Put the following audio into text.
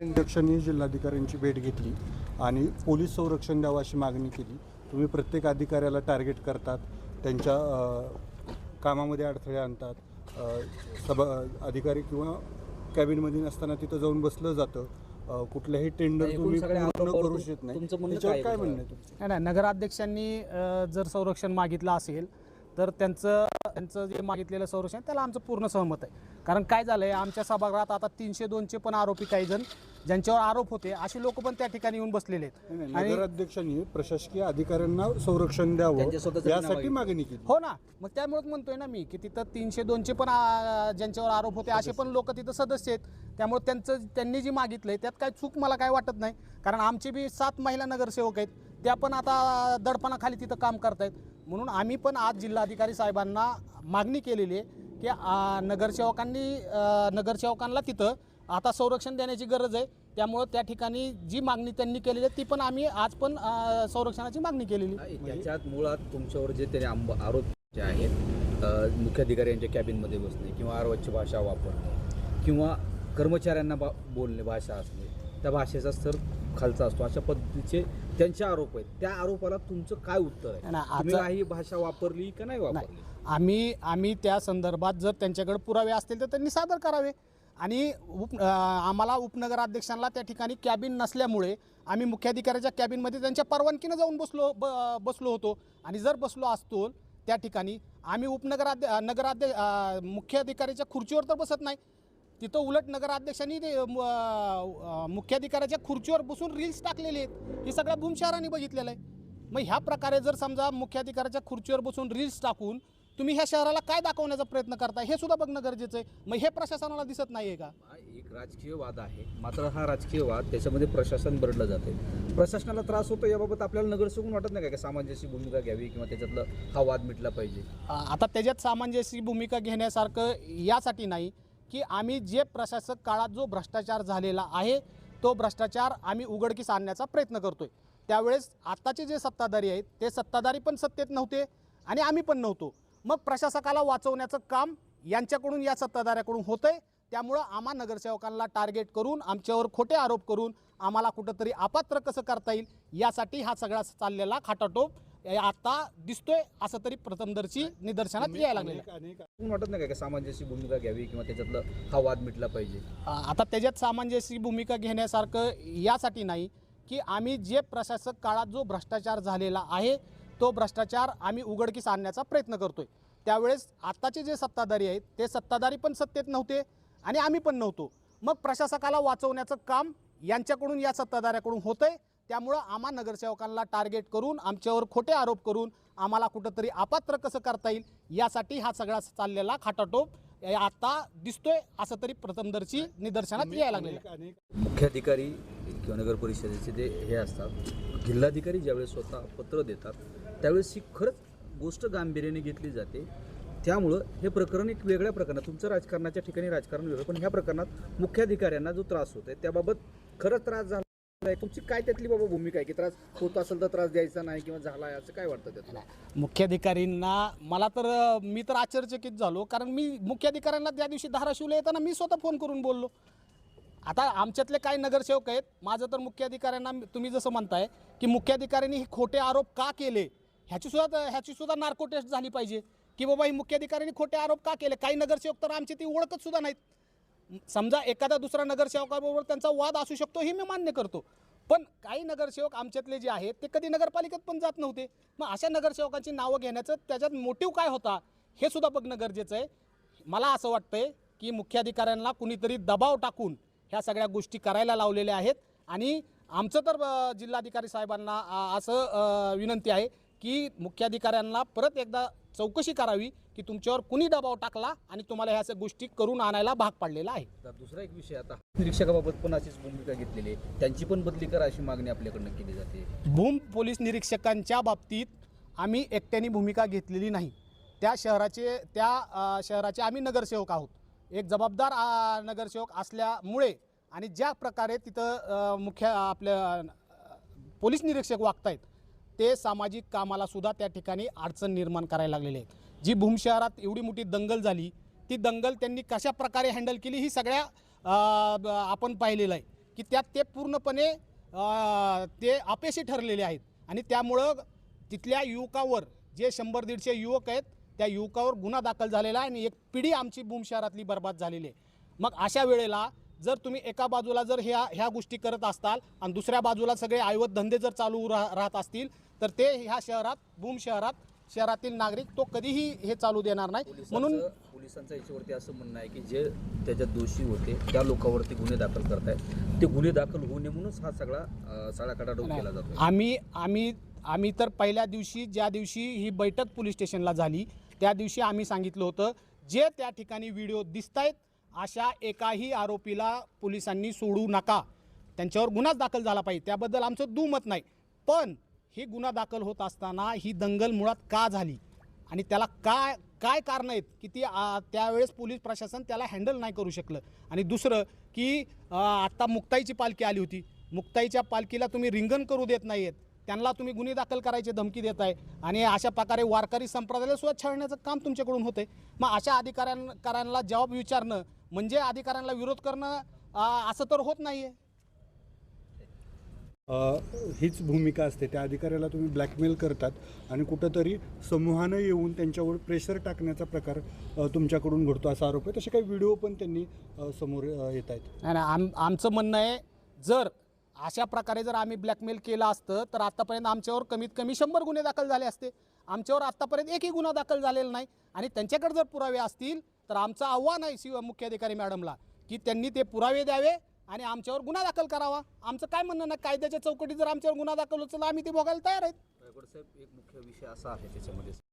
अध्यक्षांनी जिल्हाधिकाऱ्यांची भेट घेतली आणि पोलीस संरक्षण द्यावं अशी मागणी केली। तुम्ही प्रत्येक अधिकाऱ्याला टार्गेट करतात, त्यांच्या कामामध्ये अडथळे आणतात, अधिकारी किंवा कॅबिनमध्ये नसताना तिथं जाऊन बसलं जातं, कुठल्याही टेंडर तुम्ही पूर्ण करू शकत नाही। त्याच्यावर काय म्हणणं आहे तुमचं? नाही, नगराध्यक्षांनी जर संरक्षण मागितलं असेल तर त्यांचं जे मागितलेलं संरक्षण त्याला आमचं पूर्ण सहमत आहे। कारण काय झालं आहे, आमच्या सभागृहात आता 302चे पण आरोपी काही जण ज्यांच्यावर आरोप होते असे लोक पण त्या ठिकाणी येऊन बसलेले आहेत। आणि नगराध्यक्षांनी प्रशासकीय अधिकाऱ्यांना संरक्षण द्यावं यासाठी मागणी केली। हो ना, मग त्यामुळेच म्हणतोय ना मी की तिथं 302चे पण ज्यांच्यावर आरोप होते असे पण लोक तिथं सदस्य आहेत। त्यामुळे त्यांनी जी मागितलंय त्यात काय चूक मला काय वाटत नाही। कारण आमचे बी 7 महिला नगरसेवक आहेत, त्या पण आता दडपणाखाली तिथं काम करतायत। म्हणून आम्ही पण आज जिल्हाधिकारी साहेबांना मागणी केलेली आहे की नगरसेवकांना तिथं आता संरक्षण देण्याची गरज आहे। त्यामुळे त्या ठिकाणी जी मागणी त्यांनी केलेली आहे ती पण आम्ही आज पण संरक्षणाची मागणी केलेली। त्याच्यात मुळात तुमच्यावर जे त्याने आरोप जे आहेत, मुख्याधिकाऱ्यांच्या कॅबिनमध्ये बसणे किंवा आरवची भाषा वापरणे किंवा कर्मचाऱ्यांना बोलणे भाषा असणे, त्या भाषेचा स्तर खालचा असतो, अशा पद्धतीचे त्यांचे आरोप आहेत। त्या आरोपाला तुमचं काय उत्तर आहे? तुम्ही ही भाषा वापरली का नाही वापरली? आम्ही त्या संदर्भात जर त्यांच्याकडे पुरावे असतील तर त्यांनी सादर करावे। आणि आम्हाला उपनगराध्यक्षांना त्या ठिकाणी कॅबिन नसल्यामुळे आम्ही मुख्याधिकाऱ्याच्या कॅबिनमध्ये त्यांच्या परवानगीनं जाऊन बसलो होतो। आणि जर बसलो असतो त्या ठिकाणी आम्ही मुख्याधिकाऱ्याच्या खुर्चीवर तर बसत नाही, तिथं उलट नगराध्यक्षांनी मुख्याधिकाऱ्याच्या खुर्चीवर बसून रील्स टाकलेले आहेत। हे सगळ्या भूमशहरांनी बघितलेलं आहे। मग ह्या प्रकारे जर समजा मुख्याधिकाऱ्याच्या खुर्चीवर बसून रील्स टाकून तुम्ही ह्या शहराला काय दाखवण्याचा प्रयत्न करताय हे सुद्धा बघणं गरजेचं आहे। मग हे प्रशासनाला दिसत नाहीये का? एक राजकीय वाद आहे, मात्र हा राजकीय वाद त्याच्यामध्ये प्रशासन बरडलं जाते, प्रशासनाला त्रास होतो। याबाबत आपल्याला नगरसेवक वाटत नाही का सामंजस्य भूमिका घ्यावी किंवा त्याच्यातलं हा वाद मिटला पाहिजे? आता त्याच्यात सामंजस्य भूमिका घेण्यासारखं यासाठी नाही की आम्ही जे प्रशासक काळात जो भ्रष्टाचार झालेला आहे तो भ्रष्टाचार आम्ही उघडकीस आणण्याचा प्रयत्न करतोय। त्यावेळेस आत्ताचे जे सत्ताधारी आहेत ते सत्ताधारी पण सत्तेत नव्हते आणि आम्ही पण नव्हतो। मग प्रशासकाला वाचवण्याचं काम यांच्याकडून या सत्ताधाऱ्याकडून होतंय। त्यामुळं आम्हा नगरसेवकांना टार्गेट करून आमच्यावर खोटे आरोप करून आम्हाला कुठंतरी अपात्र कसं करता येईल यासाठी हा सगळा चाललेला खाटाटोप आता दिसतोय, असं तरी प्रथमदर्शी निदर्शनात यायला लागलेलं। वाटत नाही का सामंजस्य भूमिका घ्यावी किंवा त्याच्यातलं हा वाद मिटला पाहिजे? आता त्याच्यात सामंजस्य भूमिका घेण्यासारखं यासाठी नाही की आम्ही जे प्रशासक काळात जो भ्रष्टाचार झालेला आहे तो भ्रष्टाचार आम्ही उघडकीस आणण्याचा प्रयत्न करतोय। त्यावेळेस आत्ताचे जे सत्ताधारी आहेत ते सत्ताधारी पण सत्तेत नव्हते आणि आम्ही पण नव्हतो। मग प्रशासकाला वाचवण्याचं काम यांच्याकडून या सत्ताधाऱ्याकडून होतंय। त्यामुळं आम्हा नगरसेवकांना टार्गेट करून आमच्यावर खोटे आरोप करून आम्हाला कुठंतरी अपात्र कसं करता येईल यासाठी हा सगळा चाललेला खाटाटोप आता दिसतोय, असं तरी प्रथमदर्शी निदर्शनात यायला लागलेलं। मुख्याधिकारी किंवा नगर परिषदेचे जे हे असतात, जिल्हाधिकारी ज्यावेळेस स्वतः पत्र देतात त्यावेळेस ही खरंच गोष्ट गांभीर्याने घेतली जाते। त्यामुळं हे प्रकरण एक वेगळ्या प्रकरणात, तुमचं राजकारणाच्या ठिकाणी राजकारण वेगळं, पण ह्या प्रकरणात मुख्याधिकाऱ्यांना जो त्रास होत आहे त्याबाबत खरंच त्रास झाला आहे, तुमची काय त्यातली बाबा भूमिका आहे की त्रास होत असेल तर त्रास द्यायचा नाही किंवा झाला आहे असं काय वाटतं त्यातलं? मुख्याधिकारींना मी तर आश्चर्यचकित झालो, कारण मी मुख्याधिकाऱ्यांना त्या दिवशी धाराशिवला येताना मी स्वतः फोन करून बोललो। आता आमच्यातले काही नगरसेवक आहेत, माझं तर मुख्याधिकाऱ्यांना तुम्ही जसं म्हणताय की मुख्याधिकाऱ्यांनी हे खोटे आरोप का केले ह्याची सुद्धा नार्को टेस्ट झाली पाहिजे की बाबा ही मुख्याधिकाऱ्यांनी खोटे आरोप का केले। काही नगरसेवक तर आमची ती ओळखत सुद्धा नाहीत। समजा एखादा दुसरा नगरसेवकाबरोबर त्यांचा वाद असू शकतो हे मी मान्य करतो, पण काही नगरसेवक आमच्यातले जे आहेत ते कधी नगरपालिकेत पण जात नव्हते। मग अशा नगरसेवकांची नावं घेण्याचं त्याच्यात मोटिव्ह काय होता हे सुद्धा बघणं गरजेचं आहे। मला असं वाटतंय की मुख्याधिकाऱ्यांना कुणीतरी दबाव टाकून ह्या सगळ्या गोष्टी करायला लावलेल्या आहेत। आणि आमचं तर जिल्हाधिकारी साहेबांना असं विनंती आहे की मुख्याधिकाऱ्यांना परत एकदा चौकशी करावी की तुमच्यावर कुणी दबाव टाकला आणि तुम्हाला ह्या गोष्टी करून आणायला भाग पाडलेला आहे। तर दुसरा एक विषय, आता निरीक्षकाबाबत पण अशीच भूमिका घेतलेली आहे, त्यांची पण बदली करा अशी मागणी आपल्याकडनं केली जाते। भूम पोलीस निरीक्षकांच्या बाबतीत आम्ही एकट्याने भूमिका घेतलेली नाही। त्या शहराचे आम्ही नगरसेवक आहोत, एक जबाबदार नगरसेवक असल्यामुळे आणि ज्या प्रकारे तिथं आपल्या पोलीस निरीक्षक वागतायत ते सामाजिक कामाला सुद्धा त्या ठिकाणी अडचण निर्माण करायला लागलेले आहेत। जी भूम शहरात एवढी मोठी दंगल झाली ती दंगल त्यांनी कशा प्रकारे हँडल केली ही सगळ्या आपण पाहिलेलं आहे की त्यात ते पूर्णपणे ते अपयशी ठरलेले आहेत आणि त्यामुळं तिथल्या युवकावर जे 100-150 युवक आहेत त्या युवकावर गुन्हा दाखल झालेला आहे आणि एक पिढी आमची भूम शहरातली बर्बाद झालेली आहे. मग अशा वेळेला जर तुम्ही एका बाजूला जर ह्या गोष्टी करत असताल आणि दुसऱ्या बाजूला सगळे ऐवत धंदे जर चालू राहत असतील तर ते ह्या शहरात भूम शहरातील नागरिक तो कधीही हे चालू देणार नाही. म्हणून पोलिसांचं याच्यावरती असं म्हणणं आहे की जे त्याच्यात दोषी होते त्या लोकांवरती गुन्हे दाखल करतायत, ते गुन्हे दाखल होऊ नये म्हणूनच हा सगळा कडाडून केला जातो. आम्ही तर पहिल्या दिवशी ज्या दिवशी ही बैठक पोलीस स्टेशनला झाली त्या दिवशी आम्ही सांगितलं होतं जे त्या ठिकाणी व्हिडिओ दिसतायत अशा एकाही आरोपीला पोलिसांनी सोडू नका, त्यांच्यावर गुन्हाच दाखल झाला पाहिजे, त्याबद्दल आमचं दुमत नाही. पण ही गुन्हा दाखल होत असताना ही दंगल मुळात का झाली आणि त्याला काय कारण आहेत की ती त्यावेळेस पोलीस प्रशासन त्याला हँडल नाही करू शकलं. आणि दुसरं की आत्ता मुक्ताईची पालखी आली होती, मुक्ताईच्या पालखीला तुम्ही रिंगण करू देत नाही आहेत, त्यांना तुम्ही गुन्हे दाखल करायची धमकी देत आहे आणि अशा प्रकारे वारकरी संप्रदायाला सुद्धा छळण्याचं काम तुमच्याकडून होतंय. मग अशा अधिकाऱ्यांना जबाब विचारणं म्हणजे अधिकाऱ्यांना विरोध करणं असं तर होत नाही आहे. हीच भूमिका असते, त्या अधिकाऱ्याला तुम्ही ब्लॅकमेल करतात आणि कुठंतरी समूहानं येऊन त्यांच्यावर प्रेशर टाकण्याचा प्रकार तुमच्याकडून घडतो असा आरोप आहे. तसे काही व्हिडिओ पण त्यांनी समोर येत आहेत. नाही, आमचं म्हणणं आहे जर अशा प्रकारे जर आम्ही ब्लॅकमेल केलं असतं तर आत्तापर्यंत आमच्यावर कमीत कमी 100 गुन्हे दाखल झाले असते. आमच्यावर आत्तापर्यंत एकही गुन्हा दाखल झालेला नाही आणि त्यांच्याकडे जर पुरावे असतील तर आमचं आव्हान आहे मुख्याधिकारी मॅडमला की त्यांनी ते पुरावे द्यावे आणि आमच्यावर गुन्हा दाखल करावा. आमचं काय म्हणणं ना, कायद्याच्या चौकटीत जर आमच्यावर गुन्हा दाखल होतो तर आम्ही ते भोगायला तयार आहेत. साहेब, एक मुख्य विषय असा आहे त्याच्यामध्ये